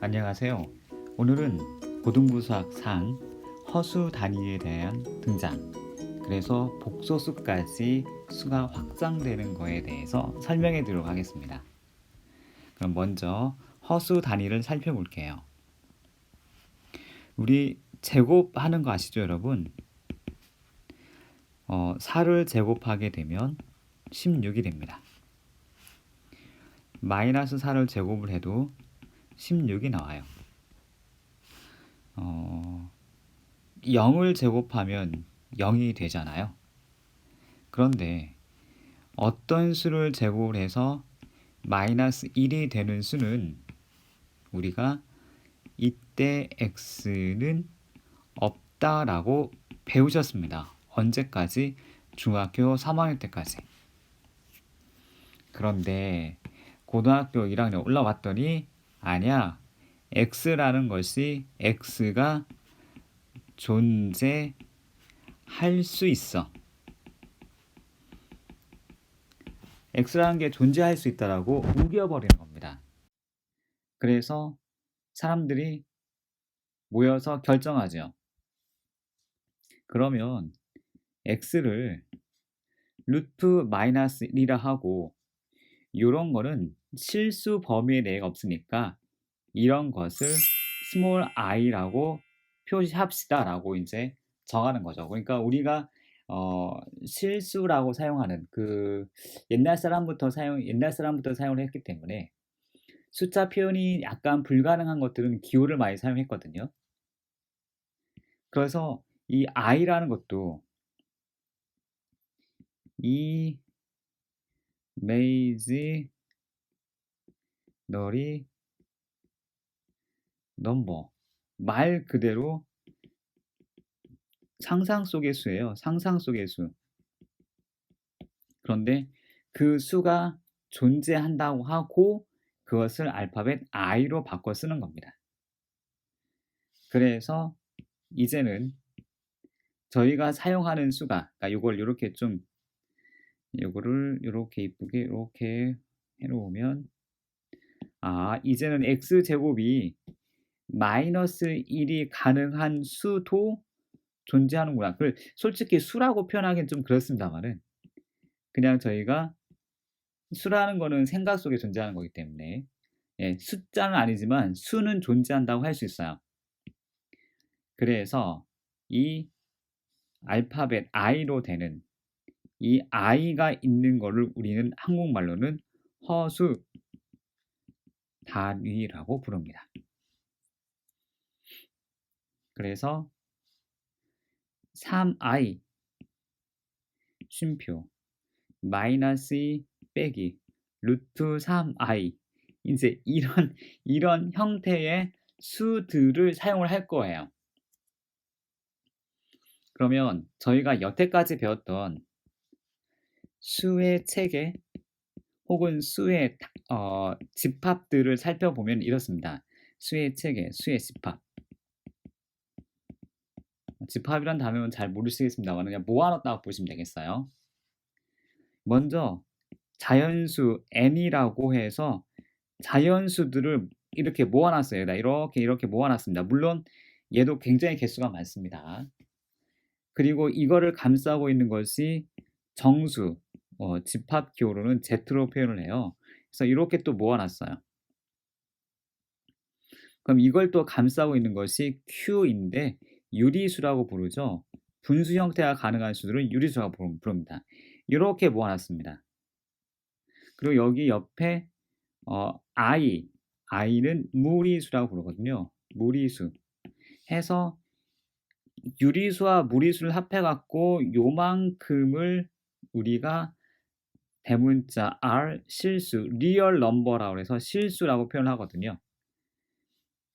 안녕하세요. 오늘은 고등부 수학 상 허수 단위에 대한 등장, 그래서 복소수까지 수가 확장되는 거에 대해서 설명해 드리도록 하겠습니다. 그럼 먼저 허수 단위를 살펴볼게요. 우리 제곱하는 거 아시죠, 여러분? 4를 제곱하게 되면 16이 됩니다. 마이너스 4를 제곱을 해도 16이 나와요. 0을 제곱하면 0이 되잖아요. 그런데 어떤 수를 제곱을 해서 마이너스 1이 되는 수는 우리가 이때 x는 없다라고 배우셨습니다. 언제까지? 중학교 3학년 때까지. 그런데 고등학교 1학년 올라왔더니 아니야. x라는 것이 x가 존재할 수 있어. x라는 게 존재할 수 있다라고 우겨버리는 겁니다. 그래서 사람들이 모여서 결정하죠. 그러면 x를 루트 마이너스 1이라 하고 이런 거는 실수 범위 내가 없으니까 이런 것을 스몰 i라고 표시합시다 라고 이제 정하는 거죠. 그러니까 우리가 실수라고 사용하는 그 옛날 사람부터 사용을 했기 때문에 숫자 표현이 약간 불가능한 것들은 기호를 많이 사용했거든요. 그래서 이 i라는 것도 이 imaginary number 말 그대로 상상 속의 수예요. 상상 속의 수. 그런데 그 수가 존재한다고 하고 그것을 알파벳 i로 바꿔 쓰는 겁니다. 그래서 이제는 저희가 사용하는 수가, 그러니까 이걸 이렇게 좀 요거를 이렇게 이쁘게 이렇게 해놓으면 이제는 x제곱이 마이너스 1이 가능한 수도 존재하는구나. 그걸 솔직히 수라고 표현하기는 좀 그렇습니다만은 그냥 저희가 수라는 거는 생각 속에 존재하는 거기 때문에 숫자는 아니지만 수는 존재한다고 할 수 있어요. 그래서 이 알파벳 i로 되는 이 i가 있는 거를 우리는 한국말로는 허수 단위라고 부릅니다. 그래서 3i 쉼표 마이너스 2 빼기 루트 3i 이제 이런 형태의 수들을 사용을 할 거예요. 그러면 저희가 여태까지 배웠던 수의 체계 혹은 수의 집합들을 살펴보면 이렇습니다. 수의 체계, 수의 집합. 집합이란 단어는 잘 모르시겠습니다만 그냥 모아놨다고 보시면 되겠어요. 먼저 자연수 n이라고 해서 자연수들을 이렇게 모아놨어요. 이렇게 모아놨습니다. 물론 얘도 굉장히 개수가 많습니다. 그리고 이거를 감싸고 있는 것이 정수, 집합 기호로는 Z로 표현을 해요. 그래서 이렇게 또 모아놨어요. 그럼 이걸 또 감싸고 있는 것이 Q인데 유리수라고 부르죠. 분수 형태가 가능한 수들은 유리수라고 부릅니다. 이렇게 모아놨습니다. 그리고 여기 옆에 i는 무리수라고 부르거든요. 무리수 해서 유리수와 무리수를 합해갖고 요만큼을 우리가 대문자 R 실수, 리얼 넘버라고 해서 실수라고 표현하거든요.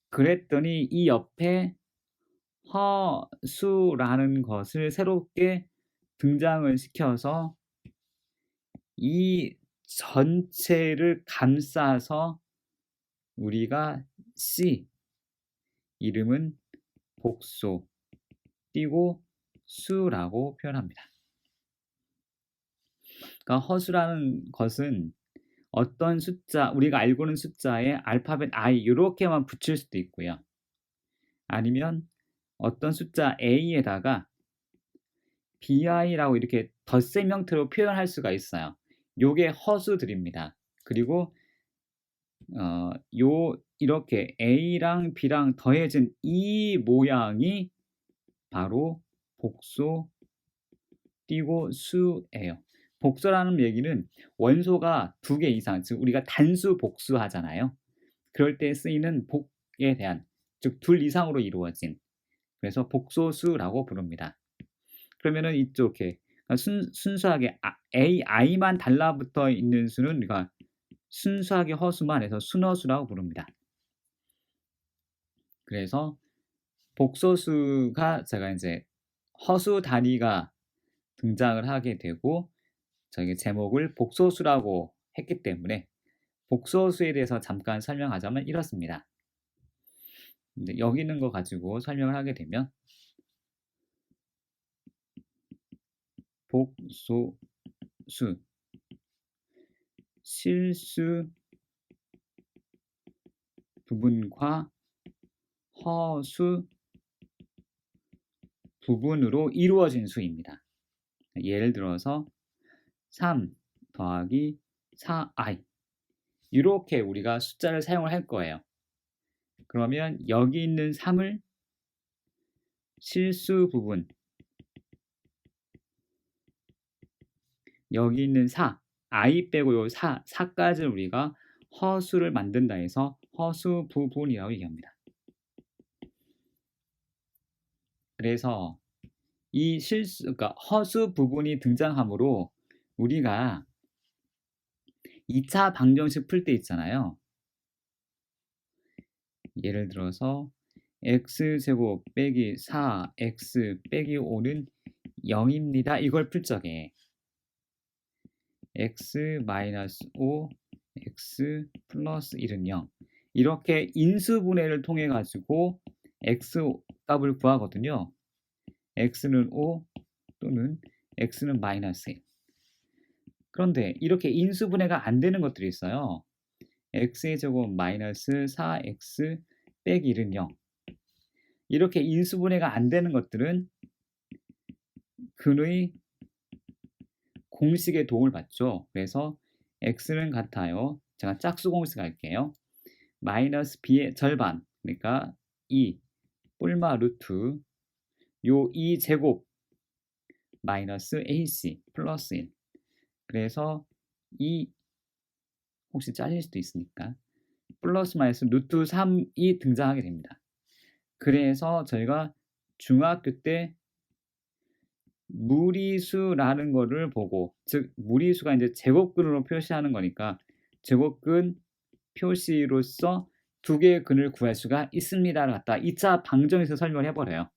그랬더니 이 옆에 허수라는 것을 새롭게 등장을 시켜서 이 전체를 감싸서 우리가 C, 이름은 복소, 띄고 수라고 표현합니다. 그러니까 허수라는 것은 어떤 숫자, 우리가 알고 있는 숫자에 알파벳 I 요렇게만 붙일 수도 있고요. 아니면 어떤 숫자 A에다가 BI라고 이렇게 덧셈 형태로 표현할 수가 있어요. 요게 허수들입니다. 그리고 이렇게 A랑 B랑 더해진 이 모양이 바로 복소 띄고 수예요. 복소라는 얘기는 원소가 2개 이상, 즉 우리가 단수 복수하잖아요. 그럴 때 쓰이는 복에 대한, 즉 2 이상으로 이루어진, 그래서 복소수라고 부릅니다. 그러면은 이쪽에 순수하게 AI만 달라붙어 있는 수는 우리가 순수하게 허수만 해서 순허수라고 부릅니다. 그래서 복소수가 제가 이제 허수 단위가 등장을 하게 되고 저희 제목을 복소수라고 했기 때문에 복소수에 대해서 잠깐 설명하자면 이렇습니다. 근데 여기 있는 거 가지고 설명을 하게 되면 복소수, 실수 부분과 허수 부분으로 이루어진 수입니다. 예를 들어서 3 더하기 4i 이렇게 우리가 숫자를 사용을 할 거예요. 그러면 여기 있는 3을 실수 부분, 여기 있는 4, i 빼고 요 4까지를 우리가 허수를 만든다 해서 허수 부분이라고 얘기합니다. 그래서 이 그러니까 허수 부분이 등장하므로 우리가 2차 방정식 풀 때 있잖아요. 예를 들어서 x제곱 빼기 4x 빼기 5는 0입니다. 이걸 풀 적에 x 마이너스 5 x 플러스 1은 0 이렇게 인수분해를 통해 가지고 x 값을 구하거든요. x는 5 또는 x는 마이너스 1. 그런데 이렇게 인수분해가 안 되는 것들이 있어요. x의 제곱 마이너스 4x 빼기 1은 0. 이렇게 인수분해가 안 되는 것들은 근의 공식의 도움을 받죠. 그래서 x는 같아요. 제가 짝수 공식 할게요. 마이너스 b의 절반, 그러니까 2 뿔마 루트 요 2제곱 마이너스 ac 플러스 1. 그래서 이 혹시 잘릴 수도 있으니까 플러스 마이너스 루트 3이 등장하게 됩니다. 그래서 저희가 중학교 때 무리수라는 거를 보고, 즉 무리수가 이제 제곱근으로 표시하는 거니까 제곱근 표시로서 2개의 근을 구할 수가 있습니다를 갖다 2차 방정에서 설명을 해버려요.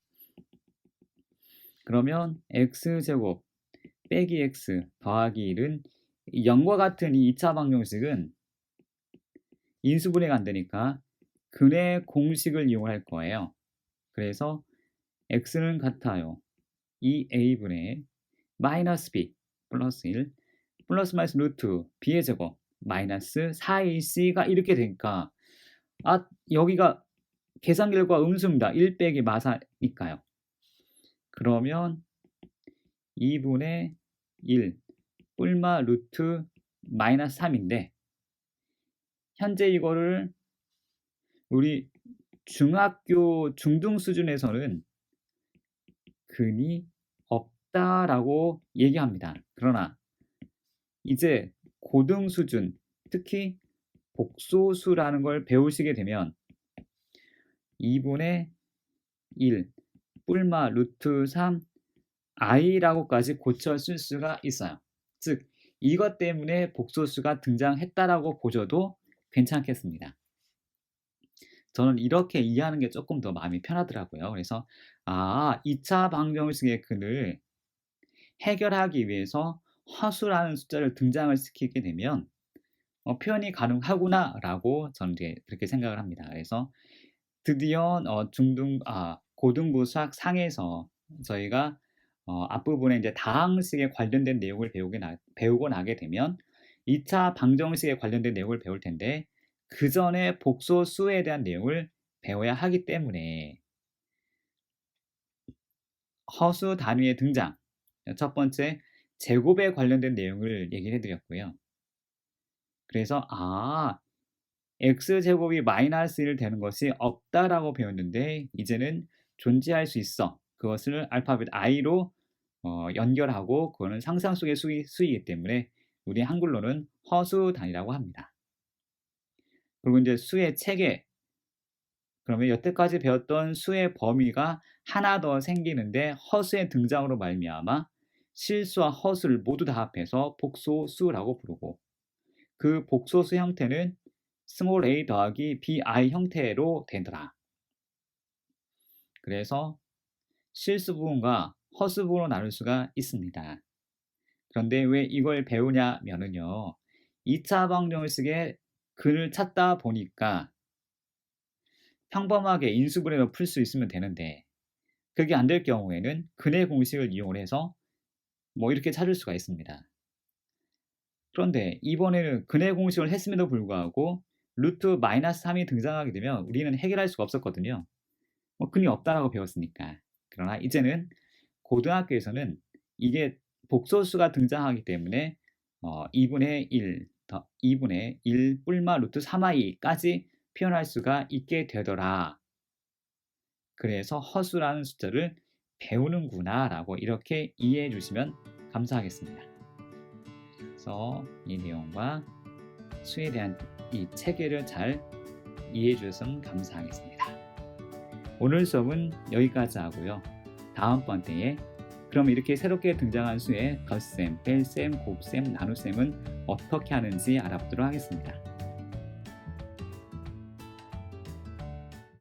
그러면 x제곱 빼기 x 더하기 1은 0과 같은 이 2차 방정식은 인수분해가 안 되니까 근의 공식을 이용할 거예요. 그래서 x는 같아요. 2a분의 마이너스 b 플러스 1 플러스 마이너스 루트 b의 제곱 마이너스 4ac가 이렇게 되니까 여기가 계산 결과 음수입니다. 1 빼기 마사니까요. 그러면 2분의 1 뿔마 루트 마이너스 3인데 현재 이거를 우리 중학교 중등 수준에서는 근이 없다라고 얘기합니다. 그러나 이제 고등 수준, 특히 복소수라는 걸 배우시게 되면 2분의 1 뿔마 루트 3 i라고까지 고쳐 쓸 수가 있어요. 즉 이것 때문에 복소수가 등장했다라고 보셔도 괜찮겠습니다. 저는 이렇게 이해하는 게 조금 더 마음이 편하더라고요. 그래서 2차 방정식의 근을 해결하기 위해서 허수라는 숫자를 등장을 시키게 되면 표현이 가능하구나라고 저는 이제 그렇게 생각을 합니다. 그래서 드디어 고등부 수학 상에서 저희가 앞부분에 이제 다항식에 관련된 내용을 배우고 나게 되면 2차 방정식에 관련된 내용을 배울 텐데 그 전에 복소수에 대한 내용을 배워야 하기 때문에 허수 단위의 등장, 첫 번째 제곱에 관련된 내용을 얘기를 해드렸고요. 그래서 x제곱이 마이너스 1 되는 것이 없다라고 배웠는데 이제는 존재할 수 있어. 그것을 알파벳 i로 연결하고 그거는 상상 속의 수이기 때문에 우리 한글로는 허수 단위라고 합니다. 그리고 이제 수의 체계, 그러면 여태까지 배웠던 수의 범위가 하나 더 생기는데 허수의 등장으로 말미암아 실수와 허수를 모두 다 합해서 복소수라고 부르고 그 복소수 형태는 스몰 a 더하기 bi 형태로 되더라. 그래서 실수 부분과 허수 부분으로 나눌 수가 있습니다. 그런데 왜 이걸 배우냐면은요. 2차 방정식의 근을 찾다 보니까 평범하게 인수분해로 풀 수 있으면 되는데 그게 안 될 경우에는 근의 공식을 이용을 해서 이렇게 찾을 수가 있습니다. 그런데 이번에는 근의 공식을 했음에도 불구하고 루트 마이너스 3이 등장하게 되면 우리는 해결할 수가 없었거든요. 근이 없다라고 배웠으니까. 그러나 이제는 고등학교에서는 이게 복소수가 등장하기 때문에 2분의 1, 2분의 1 뿔마 루트 3i까지 표현할 수가 있게 되더라. 그래서 허수라는 숫자를 배우는구나 라고 이렇게 이해해 주시면 감사하겠습니다. 그래서 이 내용과 수에 대한 이 체계를 잘 이해해 주셨으면 감사하겠습니다. 오늘 수업은 여기까지 하고요. 다음번 때에 그럼 이렇게 새롭게 등장한 수의 덧셈, 뺄셈, 곱셈, 나눗셈은 어떻게 하는지 알아보도록 하겠습니다.